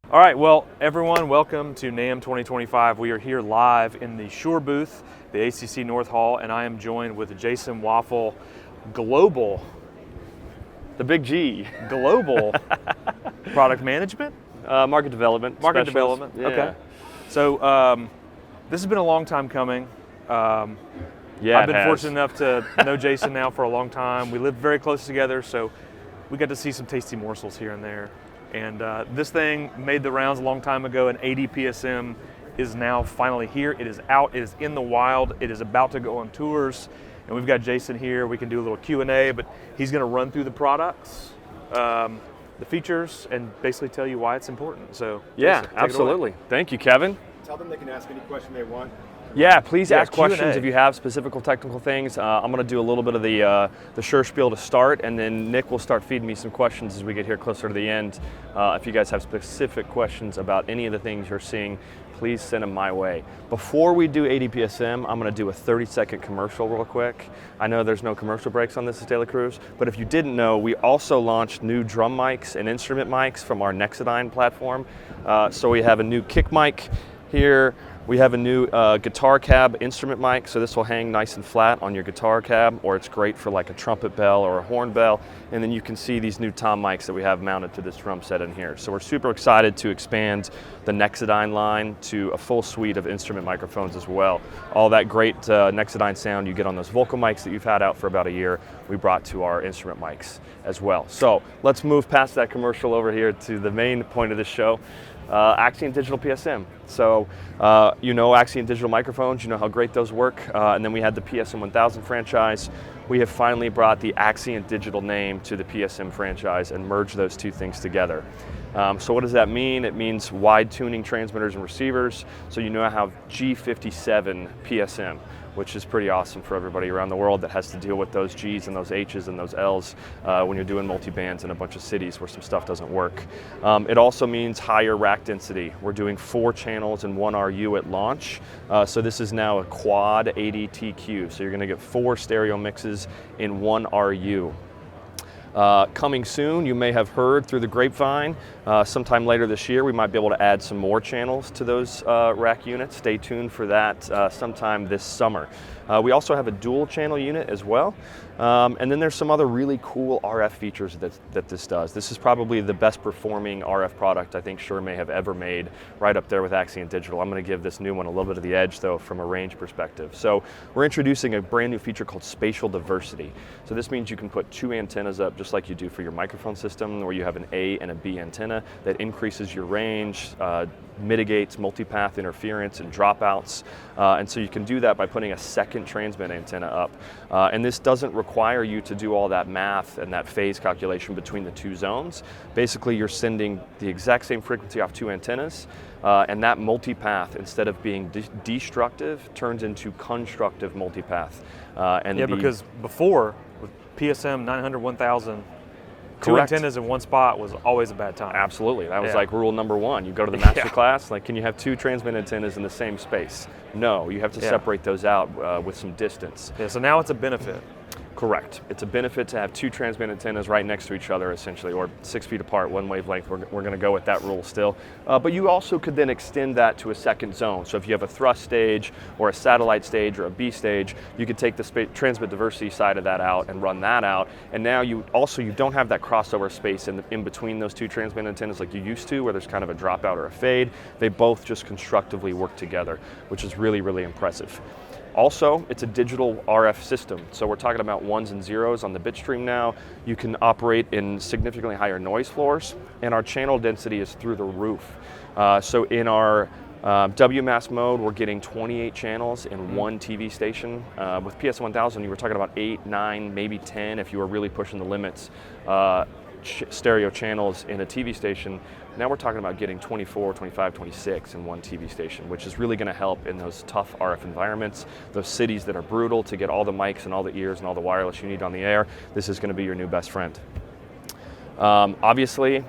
All right, well, everyone, welcome to NAMM 2025. We are here live in the Shure booth, the ACC North Hall, and I am joined with Jason Waufle, global, the big G. Global product management? Market development. Market specialist. development, Yeah. okay. So this has been a long time coming. Yeah, I've been fortunate enough to know Jason now for a long time. We live very close together, so we got to see some tasty morsels here and there. And this thing made the rounds a long time ago, and ADPSM is now finally here. It is out, it is in the wild, it is about to go on tours, and we've got Jason here. We can do a little Q&A, but he's gonna run through the products, the features, and basically tell you why it's important. So yeah, Jason, take it away. absolutely. Thank you, Kevin. Tell them they can ask any question they want. Yeah, please ask Q&A. questions if you have specific technical things. I'm going to do a little bit of the Shure spiel to start, and then Nick will start feeding me some questions as we get here closer to the end. If you guys have specific questions about any of the things you're seeing, please send them my way. Before we do ADPSM, I'm going to do a 30-second commercial real quick. I know there's no commercial breaks on this at Daily Cruise, but if you didn't know, we also launched new drum mics and instrument mics from our Nexidine platform. So we have a new kick mic here. We have a new guitar cab instrument mic, so this will hang nice and flat on your guitar cab, or it's great for like a trumpet bell or a horn bell. And then you can see these new tom mics that we have mounted to this drum set in here. So we're super excited to expand the Nexidine line to a full suite of instrument microphones as well. All that great Nexidine sound you get on those vocal mics that you've had out for about a year, we brought to our instrument mics as well. So let's move past that commercial over here to the main point of the show. Axient Digital PSM. So you know Axient Digital microphones, you know how great those work, and then we had the PSM 1000 franchise. We have finally brought the Axient Digital name to the PSM franchise and merged those two things together. So what does that mean? It means wide tuning transmitters and receivers, so you now have G57 PSM, which is pretty awesome for everybody around the world that has to deal with those G's and those H's and those L's when you're doing multi-bands in a bunch of cities where some stuff doesn't work. It also means higher rack density. We're doing 4 channels and 1 RU at launch. So this is now a quad ADTQ. So you're gonna get 4 stereo mixes in 1 RU. Coming soon, you may have heard through the grapevine, sometime later this year, we might be able to add some more channels to those rack units. Stay tuned for that sometime this summer. We also have a dual channel unit as well. And then there's some other really cool RF features that this does. This is probably the best performing RF product I think Shure may have ever made, right up there with Axient Digital. I'm going to give this new one a little bit of the edge though from a range perspective. So we're introducing a brand new feature called spatial diversity. So this means you can put 2 antennas up just like you do for your microphone system, where you have an A and a B antenna that increases your range, mitigates multipath interference and dropouts. And so you can do that by putting a second transmit antenna up. And this doesn't require you to do all that math and that phase calculation between the 2 zones. Basically, you're sending the exact same frequency off 2 antennas, and that multipath, instead of being destructive, turns into constructive multipath. Because before, with PSM 900, 1000, 2 Correct. antennas in one spot was always a bad time. Absolutely, that was Yeah. like rule number 1. You go to the master class, like, can you have 2 transmit antennas in the same space? No, you have to separate those out with some distance. Yeah, so now it's a benefit. Correct. It's a benefit to have 2 transmit antennas right next to each other, essentially, or 6 feet apart, 1 wavelength. We're going to go with that rule still. But you also could then extend that to a second zone. So if you have a thrust stage or a satellite stage or a B stage, you could take the transmit diversity side of that out and run that out. And now you don't have that crossover space in between those 2 transmit antennas like you used to, where there's kind of a dropout or a fade. They both just constructively work together, which is really, really impressive. Also, it's a digital RF system, so we're talking about 1s and 0s on the bit stream now. You can operate in significantly higher noise floors, and our channel density is through the roof. So in our WMAS mode, we're getting 28 channels in 1 TV station. With PS 1000, you were talking about 8, 9, maybe 10 if you were really pushing the limits. Stereo channels in a TV station. Now we're talking about getting 24, 25, 26 in 1 TV station, which is really going to help in those tough RF environments, those cities that are brutal to get all the mics and all the ears and all the wireless you need on the air. This is going to be your new best friend. Obviously,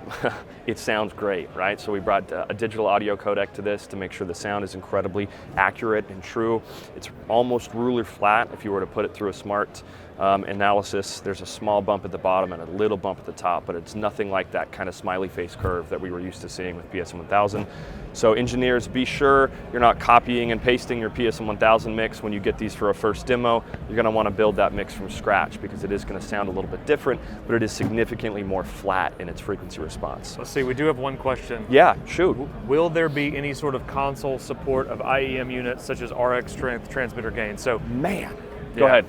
it sounds great, right? So we brought a digital audio codec to this to make sure the sound is incredibly accurate and true. It's almost ruler flat if you were to put it through a smart analysis. There's a small bump at the bottom and a little bump at the top, but it's nothing like that kind of smiley face curve that we were used to seeing with PSM 1000. So engineers, be sure you're not copying and pasting your PSM 1000 mix when you get these for a first demo. You're going to want to build that mix from scratch because it is going to sound a little bit different, but it is significantly more flat in its frequency response. Let's see, we do have one question. Yeah, shoot. Will there be any sort of console support of IEM units such as RX strength transmitter gain? So, Man, go ahead.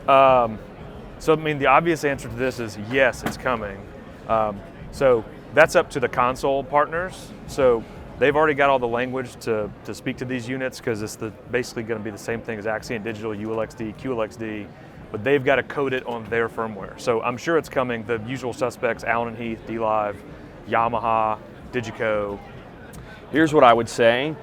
So I mean, the obvious answer to this is yes, it's coming. So that's up to the console partners. So they've already got all the language to speak to these units because it's basically going to be the same thing as Axient Digital, ULXD, QLXD, but they've got to code it on their firmware. So I'm sure it's coming. The usual suspects, Allen and Heath, D-Live, Yamaha, Digico. Here's what I would say.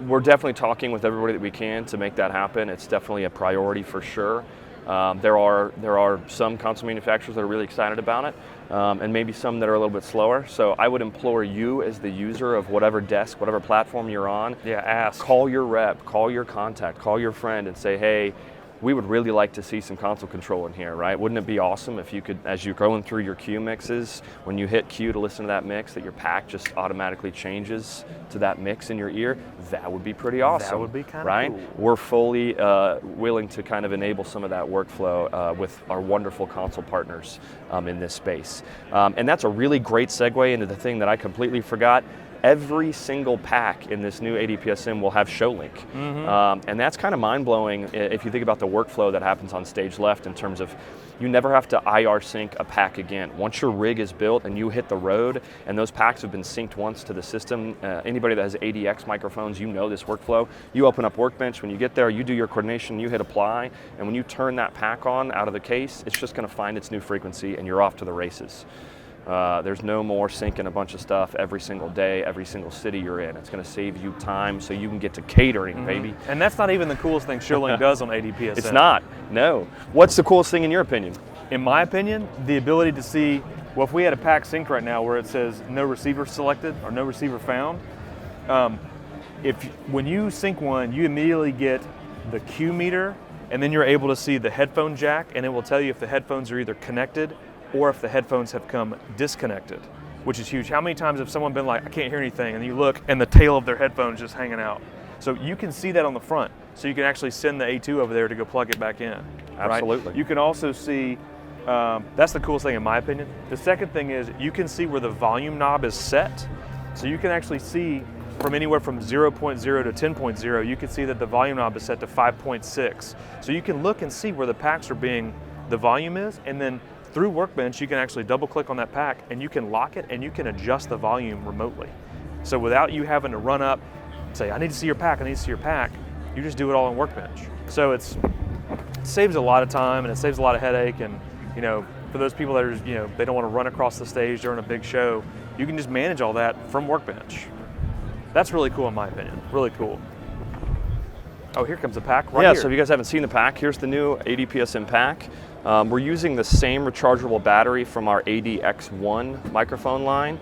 We're definitely talking with everybody that we can to make that happen. It's definitely a priority for sure. There are some console manufacturers that are really excited about it, and maybe some that are a little bit slower. So I would implore you as the user of whatever desk, whatever platform you're on, ask. Call your rep, call your contact, call your friend and say, hey, we would really like to see some console control in here, right? Wouldn't it be awesome if you could, as you're going through your Q mixes, when you hit Q to listen to that mix, that your pack just automatically changes to that mix in your ear? That would be pretty awesome. That would be kind of right? cool. We're fully willing to kind of enable some of that workflow with our wonderful console partners in this space. And that's a really great segue into the thing that I completely forgot. Every single pack in this new ADPSM will have ShowLink. And that's kind of mind-blowing if you think about the workflow that happens on stage left in terms of you never have to IR sync a pack again. Once your rig is built and you hit the road and those packs have been synced once to the system, anybody that has ADX microphones, you know this workflow. You open up Workbench, when you get there, you do your coordination, you hit apply, and when you turn that pack on out of the case, it's just going to find its new frequency and you're off to the races. There's no more syncing a bunch of stuff every single day, every single city you're in. It's going to save you time so you can get to catering, baby. And that's not even the coolest thing ShowLink does on ADPSM. It's not, no. What's the coolest thing in your opinion? In my opinion, the ability to see, well, if we had a pack sync right now where it says no receiver selected or no receiver found, when you sync one, you immediately get the Q meter, and then you're able to see the headphone jack, and it will tell you if the headphones are either connected or if the headphones have come disconnected, which is huge. How many times have someone been like, I can't hear anything, and you look and the tail of their headphone's just hanging out? So you can see that on the front. So you can actually send the A2 over there to go plug it back in. Absolutely. Right? You can also see, that's the coolest thing in my opinion. The second thing is you can see where the volume knob is set. So you can actually see from anywhere from 0.0 to 10.0, you can see that the volume knob is set to 5.6. So you can look and see where the packs are the volume is, and then through Workbench, you can actually double click on that pack and you can lock it and you can adjust the volume remotely. So without you having to run up, say, I need to see your pack, I need to see your pack, you just do it all in Workbench. So it saves a lot of time and it saves a lot of headache, and for those people that are, they don't want to run across the stage during a big show, you can just manage all that from Workbench. That's really cool in my opinion, really cool. Oh, here comes the pack right here. So if you guys haven't seen the pack, here's the new ADPSM pack. We're using the same rechargeable battery from our ADX1 microphone line.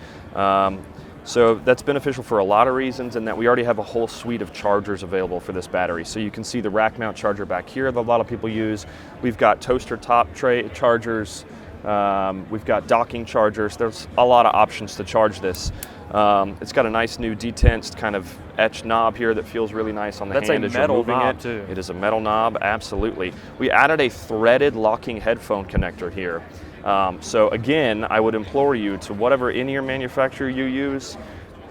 So that's beneficial for a lot of reasons, in that we already have a whole suite of chargers available for this battery. So you can see the rack mount charger back here that a lot of people use. We've got toaster top tray chargers. We've got docking chargers. There's a lot of options to charge this. It's got a nice new detensed kind of etched knob here that feels really nice on the hand as you're moving it. Too. It is a metal knob, absolutely. We added a threaded locking headphone connector here. So again, I would implore you to whatever in-ear manufacturer you use,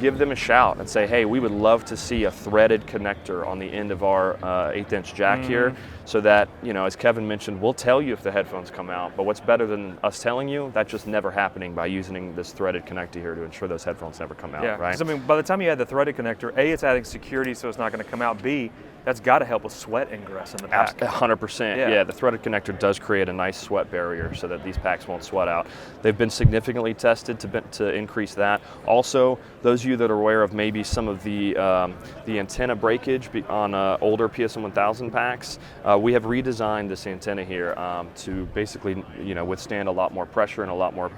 give them a shout and say, hey, we would love to see a threaded connector on the end of our 1/8" jack here, so that, as Kevin mentioned, we'll tell you if the headphones come out, but what's better than us telling you? That's just never happening by using this threaded connector here to ensure those headphones never come out, right? I mean, by the time you add the threaded connector, A, it's adding security so it's not going to come out. B, that's got to help with sweat ingress in the pack. 100%. Yeah, the threaded connector does create a nice sweat barrier so that these packs won't sweat out. They've been significantly tested to increase that. Also, those of you that are aware of maybe some of the antenna breakage on older PSM 1000 packs, we have redesigned this antenna here to basically, withstand a lot more pressure and a lot more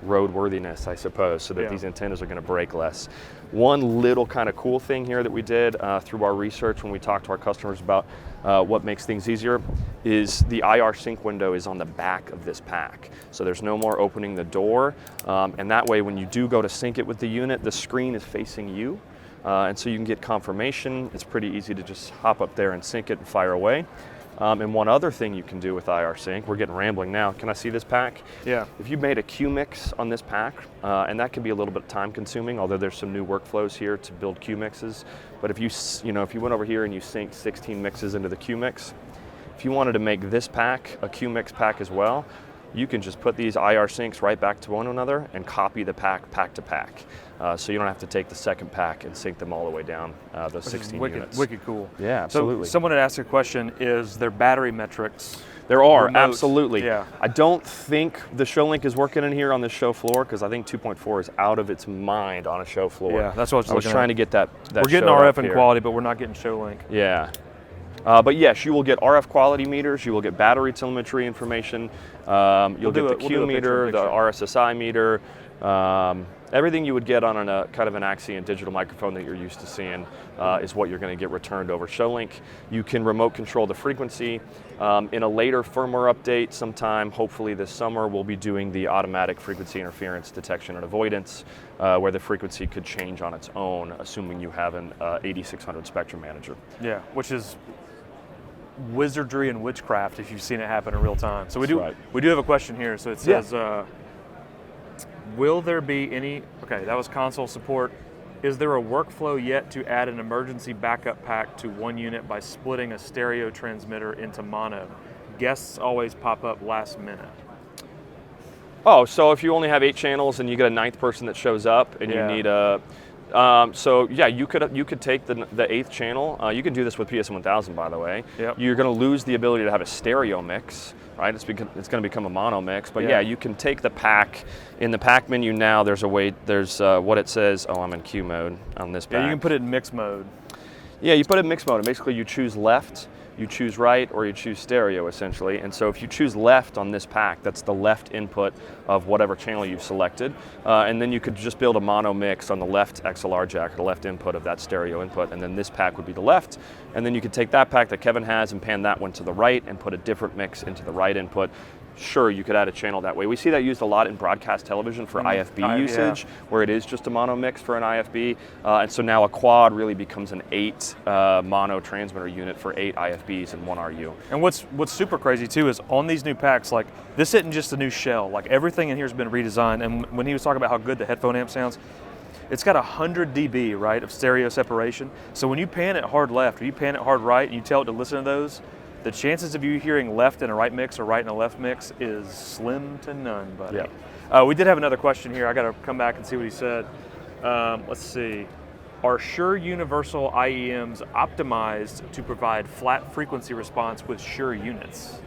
roadworthiness, I suppose, so that these antennas are going to break less. One little kind of cool thing here that we did through our research when we talked to our customers about what makes things easier is the IR sync window is on the back of this pack. So there's no more opening the door, and that way when you do go to sync it with the unit, the screen is facing you, and so you can get confirmation. It's pretty easy to just hop up there and sync it and fire away. And one other thing you can do with IR Sync, we're getting rambling now. Can I see this pack? Yeah. If you made a Q mix on this pack, and that can be a little bit time consuming, although there's some new workflows here to build Q mixes. But if you went over here and you synced 16 mixes into the Q mix, if you wanted to make this pack a Q mix pack as well, you can just put these IR syncs right back to one another and copy the pack to pack. So you don't have to take the second pack and sync them all the way down those 16 units. Wicked cool. Yeah, absolutely. So someone had asked a question, is there battery metrics? There are, remote? absolutely. Yeah. I don't think the ShowLink is working in here on this show floor because I think 2.4 is out of its mind on a show floor. Yeah, that's what I was trying to get that we're getting RF and quality, but we're not getting ShowLink. Yeah. But yes, you will get RF quality meters, you will get battery telemetry information, you'll get the Q meter, the RSSI meter, everything you would get on a kind of an Axient digital microphone that you're used to seeing is what you're going to get returned over ShowLink. You can remote control the frequency. In a later firmware update sometime, hopefully this summer, we'll be doing the automatic frequency interference detection and avoidance, where the frequency could change on its own, assuming you have an 8600 spectrum manager. Yeah, which is wizardry and witchcraft if you've seen it happen in real time. So we do have a question here. So it says, will there be any, okay, that was console support. Is there a workflow yet to add an emergency backup pack to one unit by splitting a stereo transmitter into mono? Guests always pop up last minute. Oh, so if you only have 8 channels and you get a 9th person that shows up and you need a, so yeah, you could take the 8th channel. You can do this with PSM 1000, by the way. Yep. You're going to lose the ability to have a stereo mix, right? It's going to become a mono mix. But yeah, you can take the pack. In the pack menu now, there's what it says. Oh, I'm in Q mode on this pack. Yeah, you can put it in mix mode. Yeah, you put it in mix mode, and basically you choose left, you choose right, or you choose stereo, essentially. And so if you choose left on this pack, that's the left input of whatever channel you've selected. And then you could just build a mono mix on the left XLR jack, or the left input of that stereo input, and then this pack would be the left. And then you could take that pack that Kevin has and pan that one to the right and put a different mix into the right input. Sure, you could add a channel that way. We see that used a lot in broadcast television for IFB usage, where it is just a mono mix for an IFB. And so now a quad really becomes an 8 mono transmitter unit for 8 IFBs and 1 RU. And what's super crazy too is on these new packs, like this isn't just a new shell. Like everything in here has been redesigned. And when he was talking about how good the headphone amp sounds, it's got 100 dB, right, of stereo separation. So when you pan it hard left or you pan it hard right and you tell it to listen to those, the chances of you hearing left in a right mix or right in a left mix is slim to none, buddy. Yeah. We did have another question here. I got to come back and see what he said. Let's see. Are Shure Universal IEMs optimized to provide flat frequency response with Shure units?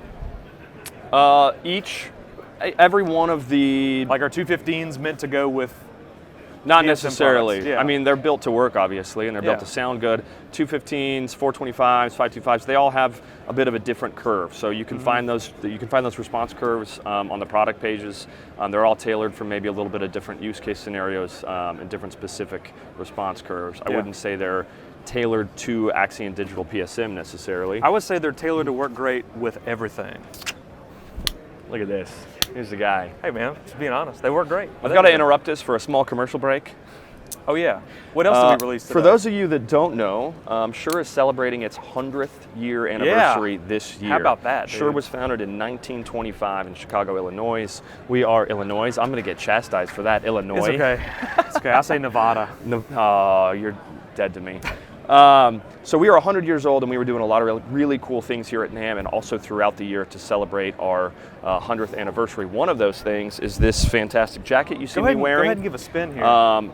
Every one of the... Like our 215s meant to go with... Not necessarily. Yeah. I mean, they're built to work, obviously, and they're built to sound good. 215s, 425s, 525s, they all have a bit of a different curve. So you can find those. You can find those response curves on the product pages. They're all tailored for maybe a little bit of different use case scenarios and different specific response curves. I wouldn't say they're tailored to Axient Digital PSM necessarily. I would say they're tailored to work great with everything. Look at this. Here's the guy. Hey man, just being honest, they work great. I've got to interrupt us for a small commercial break. Oh yeah. What else did we release today? For those of you that don't know, Shure is celebrating its 100th year anniversary this year. How about that, dude? Shure was founded in 1925 in Chicago, Illinois. We are Illinois. I'm going to get chastised for that, Illinois. It's okay. It's okay. I say Nevada. Oh, you're dead to me. So we are 100 years old, and we were doing a lot of really cool things here at NAMM and also throughout the year to celebrate our 100th anniversary. One of those things is this fantastic jacket you see me wearing. Go ahead and give a spin here.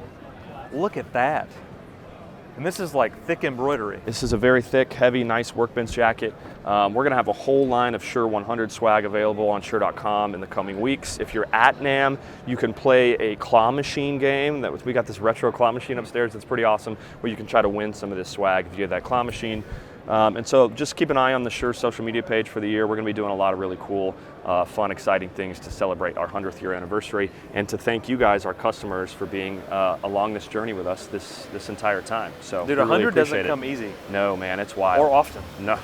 Look at that. And this is like thick embroidery. This is a very thick, heavy, nice workbench jacket. We're going to have a whole line of Shure 100 swag available on Shure.com in the coming weeks. If you're at NAMM, you can play a claw machine game. We got this retro claw machine upstairs that's pretty awesome, where you can try to win some of this swag if you have that claw machine. And so just keep an eye on the Shure social media page for the year. We're going to be doing a lot of really cool, fun, exciting things to celebrate our 100th year anniversary, and to thank you guys, our customers, for being along this journey with us this entire time. So, dude, 100 really doesn't come easy. No, man, it's wild. Or often. No,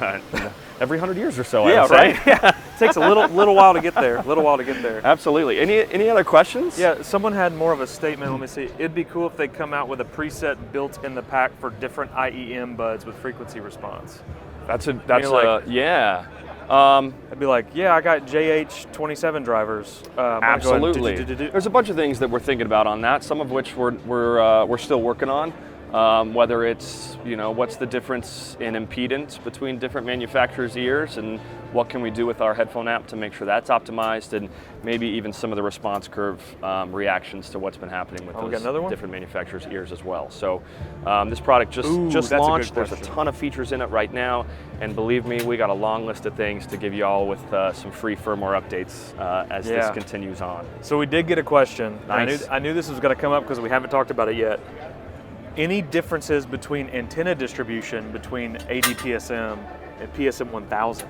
every 100 years or so. Yeah, I would say. right. Yeah, it takes a little while to get there. Absolutely. Any other questions? Yeah, someone had more of a statement. Let me see. It'd be cool if they come out with a preset built in the pack for different IEM buds with frequency response. Yeah. I'd be like, yeah, I got JH27 drivers. Absolutely. There's a bunch of things that we're thinking about on that. Some of which we're still working on. Whether it's, what's the difference in impedance between different manufacturers' ears, and what can we do with our headphone app to make sure that's optimized, and maybe even some of the response curve reactions to what's been happening with those different manufacturers' ears as well. So this product just launched. There's a ton of features in it right now, and believe me, we got a long list of things to give you all with some free firmware updates as this continues on. So we did get a question. Nice. I knew this was going to come up because we haven't talked about it yet. Any differences between antenna distribution between ADPSM and PSM 1000?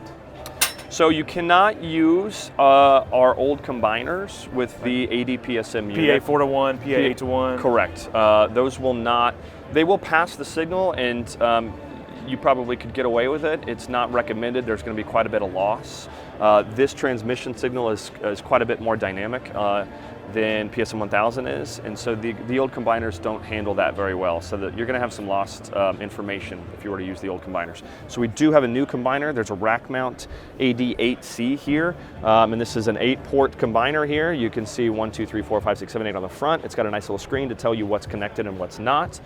So you cannot use our old combiners with the ADPSM unit. PA 4-to-1, PA 8-to-1. Correct. Those will not. They will pass the signal, and you probably could get away with it. It's not recommended. There's going to be quite a bit of loss. This transmission signal is quite a bit more dynamic than PSM 1000 is, and so the old combiners don't handle that very well, so that you're going to have some lost information if you were to use the old combiners. So we do have a new combiner. There's a rack mount AD8C here, and this is an 8-port combiner here. You can see 1, 2, 3, 4, 5, 6, 7, 8 on the front. It's got a nice little screen to tell you what's connected and what's not.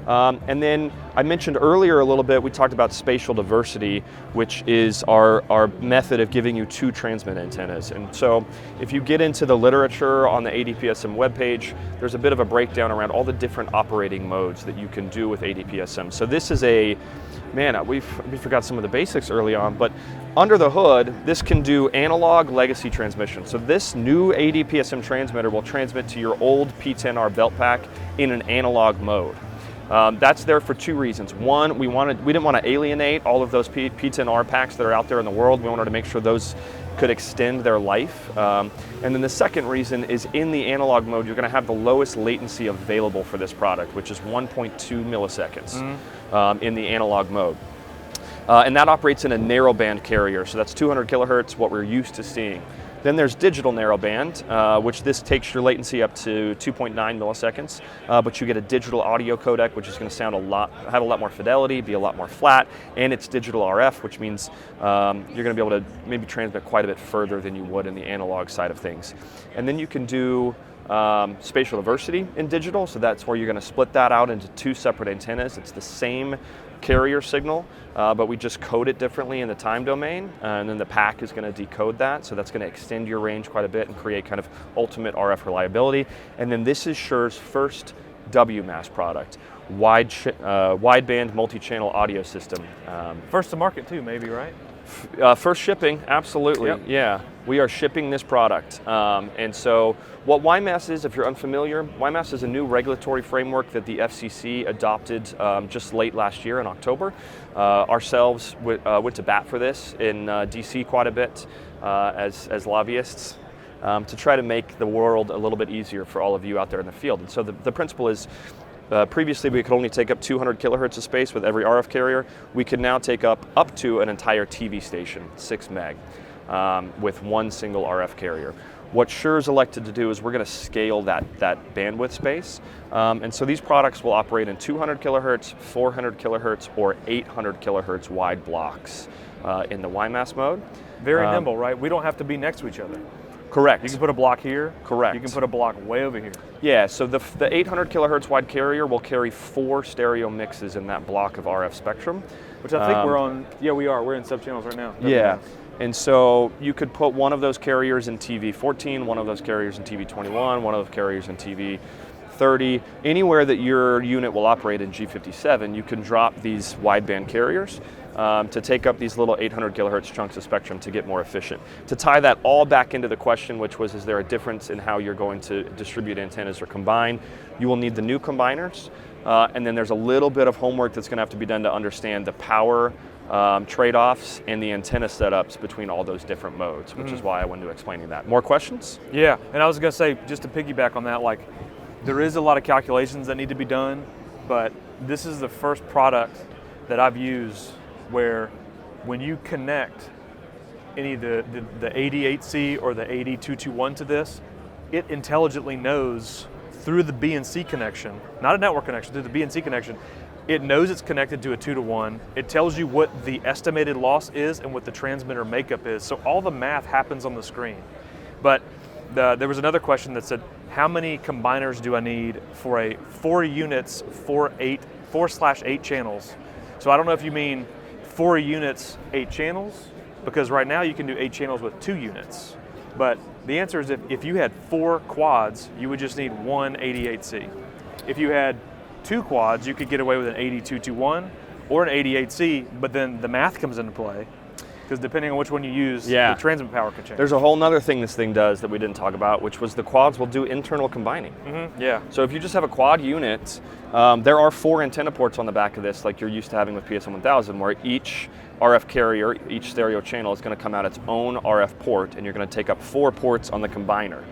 And then I mentioned earlier a little bit, we talked about spatial diversity, which is our method of giving you 2 transmit antennas. And so if you get into the literature on the ADPSM webpage, there's a bit of a breakdown around all the different operating modes that you can do with ADPSM. So this is we forgot some of the basics early on, but under the hood, this can do analog legacy transmission. So this new ADPSM transmitter will transmit to your old P10R belt pack in an analog mode. That's there for 2 reasons. One, we didn't want to alienate all of those P10R packs that are out there in the world. We wanted to make sure those could extend their life. And then the second reason is, in the analog mode, you're going to have the lowest latency available for this product, which is 1.2 milliseconds in the analog mode. And that operates in a narrowband carrier, so that's 200 kilohertz, what we're used to seeing. Then there's digital narrowband, which this takes your latency up to 2.9 milliseconds, but you get a digital audio codec, which is going to have a lot more fidelity, be a lot more flat, and it's digital RF, which means you're going to be able to maybe transmit quite a bit further than you would in the analog side of things. And then you can do spatial diversity in digital, so that's where you're going to split that out into 2 separate antennas. It's the same carrier signal, but we just code it differently in the time domain, and then the pack is going to decode that, so that's going to extend your range quite a bit and create kind of ultimate RF reliability. And then this is Shure's first WMAS product, wideband multi-channel audio system. First to market too, maybe, right? First shipping, absolutely. Yep. Yeah, we are shipping this product. And so what WiMAS is, if you're unfamiliar, WiMAS is a new regulatory framework that the FCC adopted just late last year in October. Ourselves went to bat for this in DC quite a bit as lobbyists to try to make the world a little bit easier for all of you out there in the field. And so the principle is, previously we could only take up 200 kilohertz of space with every RF carrier. We can now take up to an entire TV station, 6 meg, with one single RF carrier. What Shure's elected to do is we're going to scale that bandwidth space. And so these products will operate in 200 kilohertz, 400 kilohertz, or 800 kilohertz wide blocks in the WiMAS mode. Very nimble, right? We don't have to be next to each other. Correct. You can put a block here. Correct. You can put a block way over here. Yeah, so the 800 kilohertz wide carrier will carry 4 stereo mixes in that block of RF spectrum. Which I think we're on, we are. We're in sub-channels right now. Yeah, and so you could put one of those carriers in TV 14, one of those carriers in TV 21, one of those carriers in TV 30, anywhere that your unit will operate in G57, you can drop these wideband carriers to take up these little 800 kilohertz chunks of spectrum to get more efficient. To tie that all back into the question, which was, is there a difference in how you're going to distribute antennas or combine? You will need the new combiners, and then there's a little bit of homework that's going to have to be done to understand the power trade-offs and the antenna setups between all those different modes, which is why I went into explaining that. More questions? Yeah, and I was going to say, just to piggyback on that, like, there is a lot of calculations that need to be done, but this is the first product that I've used where when you connect any of the AD8C or the AD221 to this, it intelligently knows through the BNC connection, not a network connection, through the BNC connection, it knows it's connected to a 2-to-1. It tells you what the estimated loss is and what the transmitter makeup is. So all the math happens on the screen. But there was another question that said, how many combiners do I need for a 4 units, 4/8 channels? So I don't know if you mean 4 units, 8 channels, because right now you can do 8 channels with 2 units. But the answer is if you had 4 quads, you would just need 1 AD8C. If you had 2 quads, you could get away with an AD221 or an AD8C, but then the math comes into play, because depending on which one you use, the transmit power can change. There's a whole nother thing this thing does that we didn't talk about, which was the quads will do internal combining. Yeah. So if you just have a quad unit, there are 4 antenna ports on the back of this, like you're used to having with PSM 1000, where each RF carrier, each stereo channel is going to come out its own RF port, and you're going to take up 4 ports on the combiner.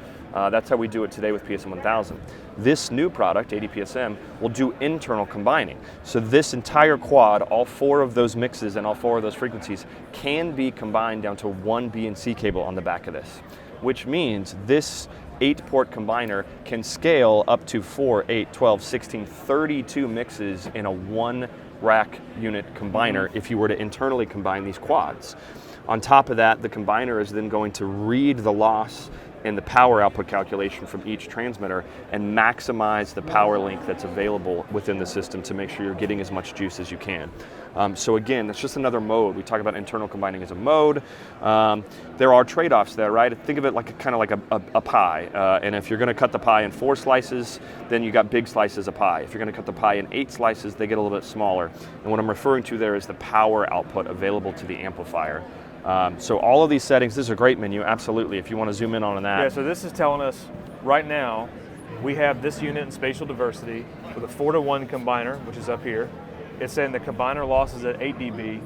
That's how we do it today with PSM 1000. This new product, ADPSM, will do internal combining. So this entire quad, all 4 of those mixes and all 4 of those frequencies can be combined down to 1 BNC cable on the back of this, which means this 8-port combiner can scale up to 4, 8, 12, 16, 32 mixes in a 1 rack unit combiner if you were to internally combine these quads. On top of that, the combiner is then going to read the loss and the power output calculation from each transmitter and maximize the power link that's available within the system to make sure you're getting as much juice as you can. So again, that's just another mode. We talk about internal combining as a mode. There are trade-offs there, right? Think of it like kind of like a pie. And if you're going to cut the pie in 4 slices, then you got big slices of pie. If you're going to cut the pie in 8 slices, they get a little bit smaller. And what I'm referring to there is the power output available to the amplifier. So all of these settings, this is a great menu, absolutely, if you want to zoom in on that. Yeah, so this is telling us right now, we have this unit in spatial diversity with a 4-to-1 combiner, which is up here. It's saying the combiner loss is at 8 dB.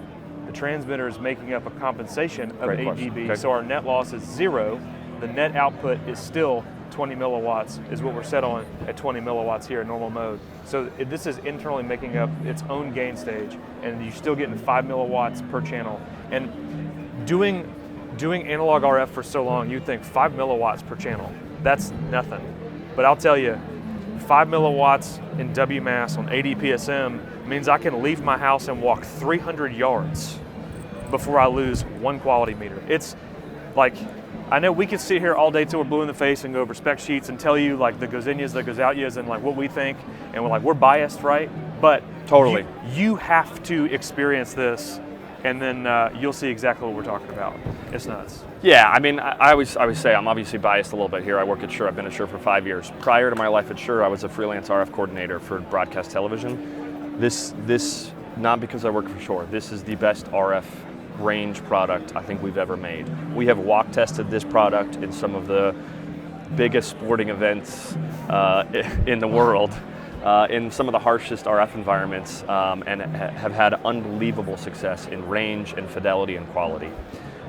The transmitter is making up a compensation of 8 dB, okay. So our net loss is 0. The net output is still 20 milliwatts, is what we're set on at 20 milliwatts here in normal mode. So this is internally making up its own gain stage, and you're still getting 5 milliwatts per channel. And doing analog RF for so long, you'd think 5 milliwatts per channel, that's nothing. But I'll tell you, 5 milliwatts in WMAS on ADPSM means I can leave my house and walk 300 yards before I lose 1 quality meter. It's like, I know we could sit here all day till we're blue in the face and go over spec sheets and tell you like the goes in-yas, the goes out-yas, and like what we think, and we're biased, right? But totally, you have to experience this, and then you'll see exactly what we're talking about. It's nuts. Yeah, I mean, I always say I'm obviously biased a little bit here. I work at Shure. I've been at Shure for 5 years. Prior to my life at Shure, I was a freelance RF coordinator for broadcast television. This not because I work for Shure. This is the best RF range product I think we've ever made. We have walk tested this product in some of the biggest sporting events in the world. In some of the harshest RF environments, and have had unbelievable success in range and fidelity and quality.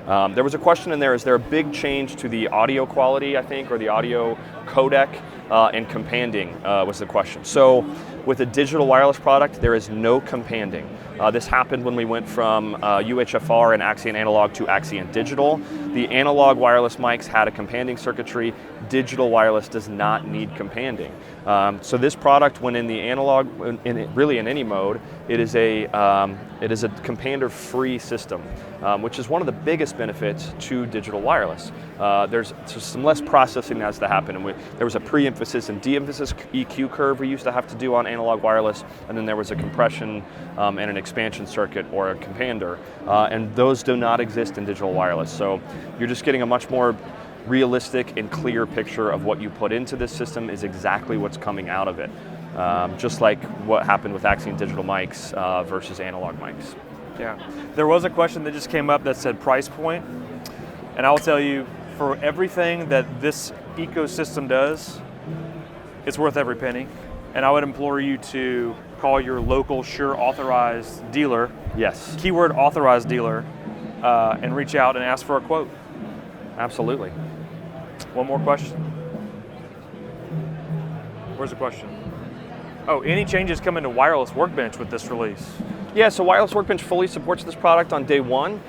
There was a question in there, is there a big change to the audio quality, I think, or the audio codec and companding was the question. So with a digital wireless product, there is no companding. This happened when we went from UHFR and Axient Analog to Axient Digital. The analog wireless mics had a companding circuitry. Digital wireless does not need companding. So this product, when in the analog, really in any mode, it is a compander-free system, which is one of the biggest benefits to digital wireless. There's some less processing that has to happen, and there was a pre-emphasis and de-emphasis EQ curve we used to have to do on analog wireless, and then there was a compression and an expansion circuit or a compander, and those do not exist in digital wireless. So you're just getting a much more realistic and clear picture of what you put into this system is exactly what's coming out of it. Just like what happened with Axient Digital mics versus analog mics. Yeah. There was a question that just came up that said price point, and I will tell you, for everything that this ecosystem does, it's worth every penny. And I would implore you to call your local Shure authorized dealer, Yes, keyword authorized dealer, and reach out and ask for a quote. absolutely. One more question. Where's the question? Oh, any changes coming to wireless workbench with this release? Yeah, so Wireless Workbench fully supports this product on day one.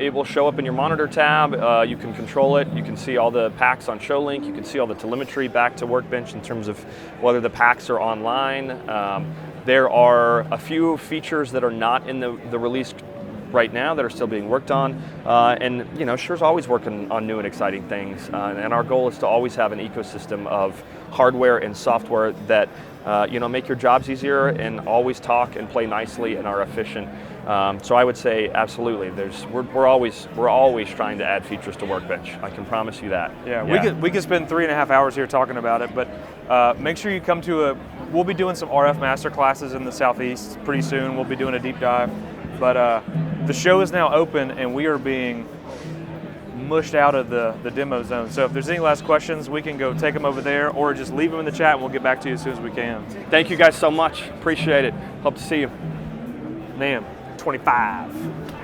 It will show up in your monitor tab. You can control it. You can see all the packs on ShowLink. You can see all the telemetry back to Workbench in terms of whether the packs are online. There are a few features that are not in the release right now that are still being worked on. And you know, Shure's always working on new and exciting things. And our goal is to always have an ecosystem of hardware and software that you know, make your jobs easier and always talk and play nicely and are efficient. So I would say absolutely. We're always trying to add features to Workbench. I can promise you that. Yeah. We could spend 3.5 hours here talking about it, but make sure you come to we'll be doing some RF master classes in the Southeast pretty soon. We'll be doing a deep dive, but the show is now open and we are being mushed out of the demo zone. So if there's any last questions, we can go take them over there or just leave them in the chat and we'll get back to you as soon as we can. Thank you guys so much. Appreciate it. Hope to see you. NAMM 25.